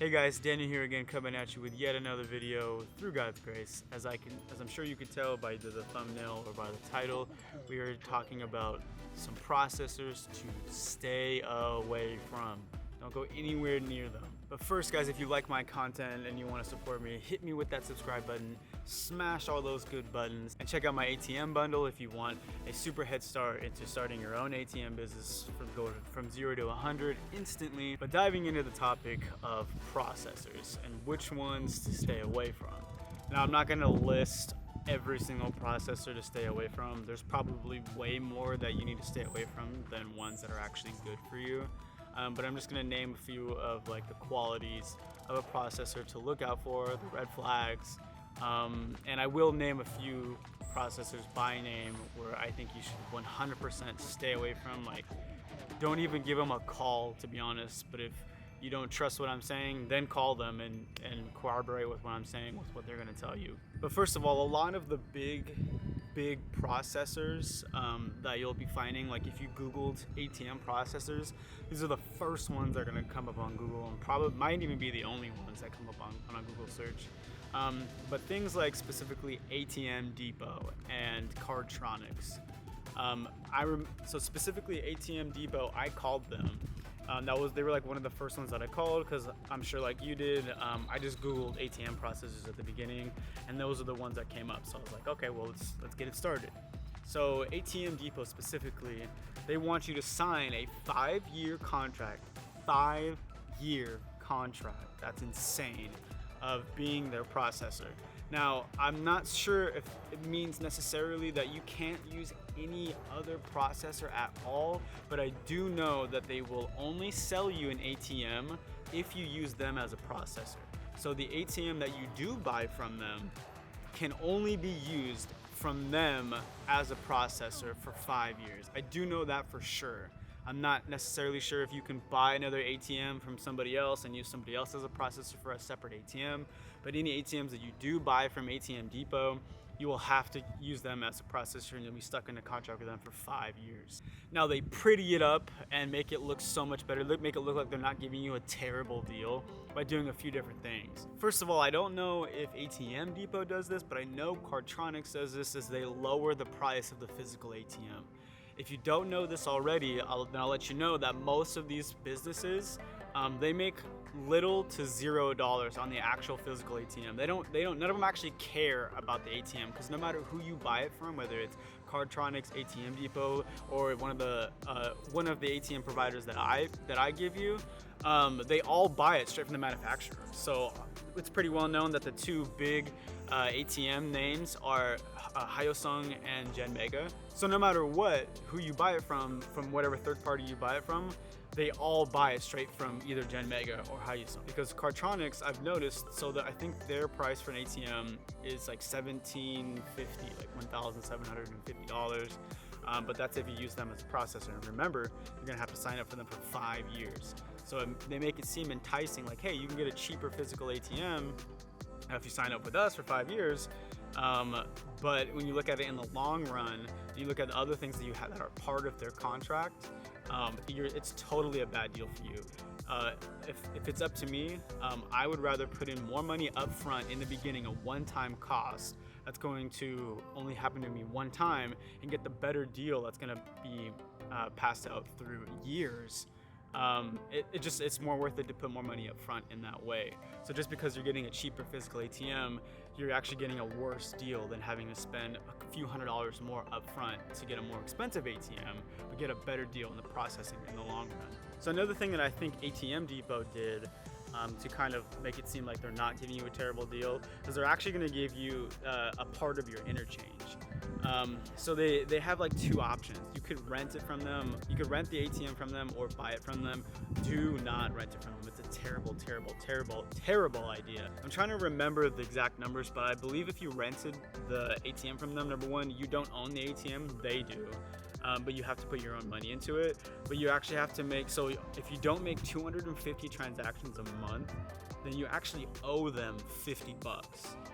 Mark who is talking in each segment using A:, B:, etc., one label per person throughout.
A: Hey guys, Daniel here again, coming at you with yet another video through God's grace. As I'm sure you could tell by either the thumbnail or by the title, we are talking about some processors to stay away from. Don't go anywhere near them. But first guys, if you like my content and you want to support me, hit me with that subscribe button, smash all those good buttons, and check out my ATM bundle if you want a super head start into starting your own ATM business from 0 to 100 instantly. But diving into the topic of processors and which ones to stay away from. Now I'm not going to list every single processor to stay away from. There's probably way more that you need to stay away from than ones that are actually good for you. But I'm just going to name a few of like the qualities of a processor to look out for, the red flags, and I will name a few processors by name where I think you should 100% stay away from. Like, don't even give them a call, to be honest. But if you don't trust what I'm saying, then call them and corroborate with what I'm saying, with what they're going to tell you. But first of all, a lot of the big processors that you'll be finding, like if you googled ATM processors, these are the first ones that are going to come up on Google, and probably might even be the only ones that come up on a Google search. But things like specifically ATM Depot and Cardtronics. So specifically ATM Depot, I called them. They were like one of the first ones that I called, because I'm sure like you did, I just googled ATM processors at the beginning, and those are the ones that came up. So I was like, okay, well let's get it started. So ATM Depot specifically, they want you to sign a 5-year contract. 5-year contract. That's insane. Of being their processor. Now, I'm not sure if it means necessarily that you can't use any other processor at all, but I do know that they will only sell you an ATM if you use them as a processor. So the ATM that you do buy from them can only be used from them as a processor for 5 years. I do know that for sure. I'm not necessarily sure if you can buy another ATM from somebody else and use somebody else as a processor for a separate ATM, but any ATMs that you do buy from ATM Depot, you will have to use them as a processor, and you'll be stuck in a contract with them for 5 years. Now they pretty it up and make it look so much better, make it look like they're not giving you a terrible deal by doing a few different things. First of all, I don't know if ATM Depot does this, but I know Cardtronics does this, as they lower the price of the physical ATM. If you don't know this already, I'll let you know that most of these businesses, they make little to $0 on the actual physical ATM. None of them actually care about the ATM, because no matter who you buy it from, whether it's Cardtronics, ATM Depot, or one of the ATM providers that I give you, they all buy it straight from the manufacturer. So it's pretty well known that the two big ATM names are Hyosung and Genmega. So no matter who you buy it from whatever third party you buy it from, they all buy it straight from either Genmega or Hyosung. Because Cardtronics, I've noticed, so that I think their price for an ATM is like $1,750, like $1,750. But that's if you use them as a processor. And remember, you're gonna have to sign up for them for 5 years. So they make it seem enticing, like, hey, you can get a cheaper physical ATM if you sign up with us for 5 years. But when you look at it in the long run, you look at the other things that you have that are part of their contract, it's totally a bad deal for you. If it's up to me, I would rather put in more money up front in the beginning, a one-time cost that's going to only happen to me one time, and get the better deal that's going to be passed out through years. It's more worth it to put more money up front in that way. So just because you're getting a cheaper physical ATM, you're actually getting a worse deal than having to spend a few $100s more up front to get a more expensive ATM, but get a better deal in the processing in the long run. So another thing that I think ATM Depot did to kind of make it seem like they're not giving you a terrible deal is they're actually going to give you a part of your interchange. So they have like two options. You could rent it from them. You could rent the ATM from them or buy it from them. Do not rent it from them. It's a terrible, terrible, terrible, terrible idea. I'm trying to remember the exact numbers, but I believe if you rented the ATM from them, number one, you don't own the ATM, they do. But you have to put your own money into it. But you actually have to make, so if you don't make 250 transactions a month, then you actually owe them $50,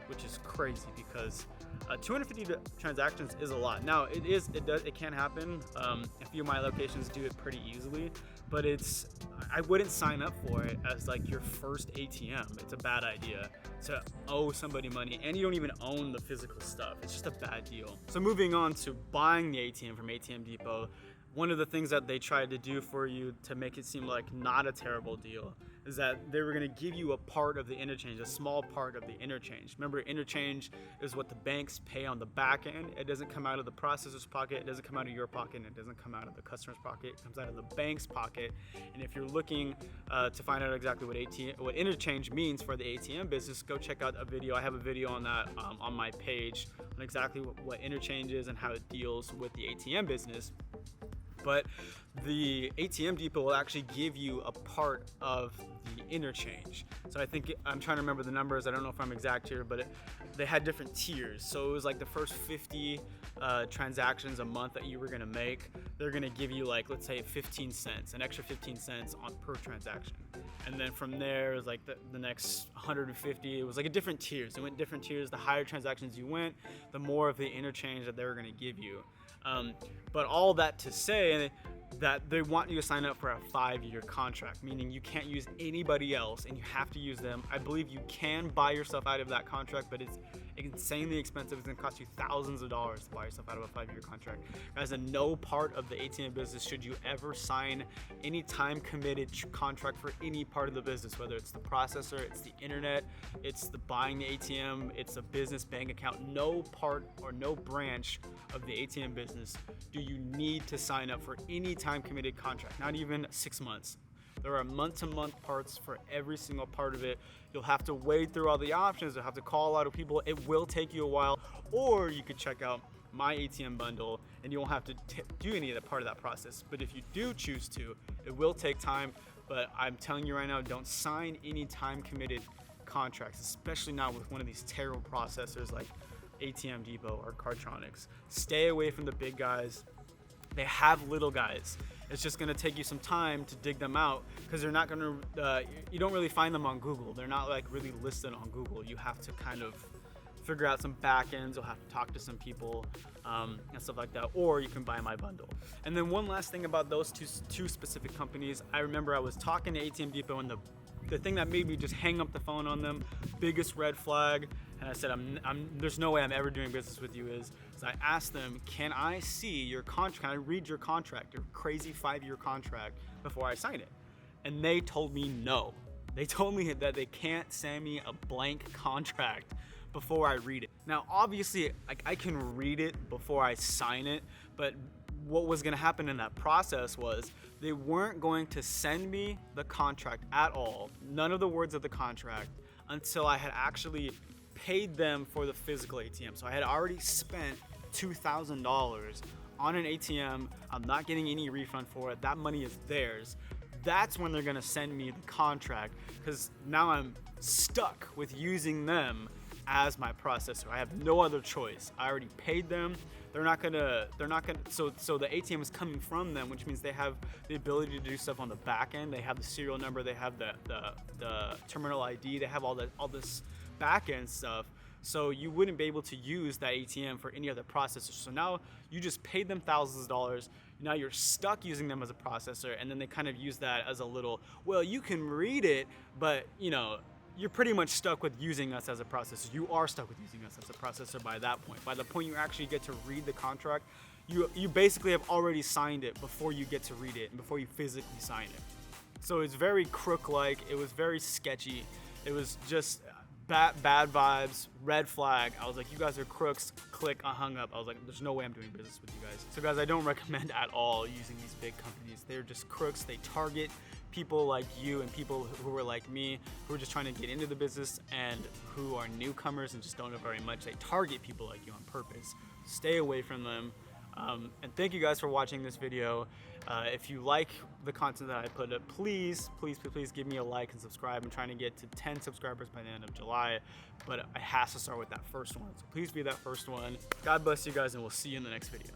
A: which is crazy because 250 transactions is a lot. Now it can happen. A few of my locations do it pretty easily, but I wouldn't sign up for it as like your first ATM. It's a bad idea to owe somebody money, and you don't even own the physical stuff. It's just a bad deal. So moving on to buying the ATM from ATM Depot, one of the things that they tried to do for you to make it seem like not a terrible deal is that they were going to give you a part of the interchange, a small part of the interchange. Remember, interchange is what the banks pay on the back end. It doesn't come out of the processor's pocket, it doesn't come out of your pocket, and it doesn't come out of the customer's pocket. It comes out of the bank's pocket. And if you're looking to find out exactly what interchange means for the ATM business, go check out a video. I have a video on that on my page on exactly what interchange is and how it deals with the ATM business. But the ATM Depot will actually give you a part of the interchange. So I'm trying to remember the numbers. I don't know if I'm exact here, but they had different tiers. So it was like the first 50 transactions a month that you were gonna make, they're gonna give you like, let's say 15 cents, an extra 15 cents per transaction. And then from there, it was like the next 150, it was like a different tiers. It went different tiers. The higher transactions you went, the more of the interchange that they were gonna give you. But all that to say that they want you to sign up for a 5-year contract, meaning you can't use anybody else and you have to use them. I believe you can buy yourself out of that contract, but it's insanely expensive. It's gonna cost you thousands of dollars to buy yourself out of a 5-year contract. As a no part of the ATM business should you ever sign any time committed contract for any part of the business, whether it's the processor, it's the internet, it's the buying the ATM, it's a business bank account. No part or no branch of the ATM business do you need to sign up for any time committed contract, not even 6 months. There are month-to-month parts for every single part of it. You'll have to wade through all the options. You'll have to call a lot of people. It will take you a while, or you could check out my ATM bundle and you won't have to do any of that part of that process. But if you do choose to, it will take time. But I'm telling you right now, don't sign any time committed contracts, especially not with one of these terrible processors like ATM Depot or Cardtronics. Stay away from the big guys. They have little guys. It's just gonna take you some time to dig them out because they're not gonna, you don't really find them on Google. They're not like really listed on Google. You have to kind of figure out some back ends. You'll have to talk to some people and stuff like that, or you can buy my bundle. And then one last thing about those two specific companies, I remember I was talking to ATM Depot and the thing that made me just hang up the phone on them, biggest red flag, and I said, there's no way I'm ever doing business with you is I asked them, can I see your contract, can I read your contract, your crazy 5-year contract before I sign it? And they told me no. They told me that they can't send me a blank contract before I read it. Now, obviously, I can read it before I sign it, but what was gonna happen in that process was they weren't going to send me the contract at all, none of the words of the contract, until I had actually paid them for the physical ATM. So I had already spent $2,000 on an ATM. I'm not getting any refund for it. That money is theirs. That's when they're gonna send me the contract, because now I'm stuck with using them as my processor. I have no other choice. I already paid them. They're not gonna, so the ATM is coming from them, which means they have the ability to do stuff on the back end. They have the serial number, they have the terminal ID, they have all this back end stuff. So you wouldn't be able to use that ATM for any other processor. So now you just paid them thousands of dollars. Now you're stuck using them as a processor, and then they kind of use that as a little, well, you can read it, but you know, you're pretty much stuck with using us as a processor. You are stuck with using us as a processor by that point. By the point you actually get to read the contract, you basically have already signed it before you get to read it and before you physically sign it. So it's very crook-like. It was very sketchy. It was just bad vibes, red flag. I was like, you guys are crooks. Click, I hung up. I was like, there's no way I'm doing business with you guys. So guys, I don't recommend at all using these big companies. They're just crooks. They target people like you and people who are like me, who are just trying to get into the business and who are newcomers and just don't know very much. They target people like you on purpose. Stay away from them. And thank you guys for watching this video. If you like the content that I put up, please give me a like and subscribe. I'm trying to get to 10 subscribers by the end of July, but I have to start with that first one. So please be that first one. God bless you guys, and we'll see you in the next video.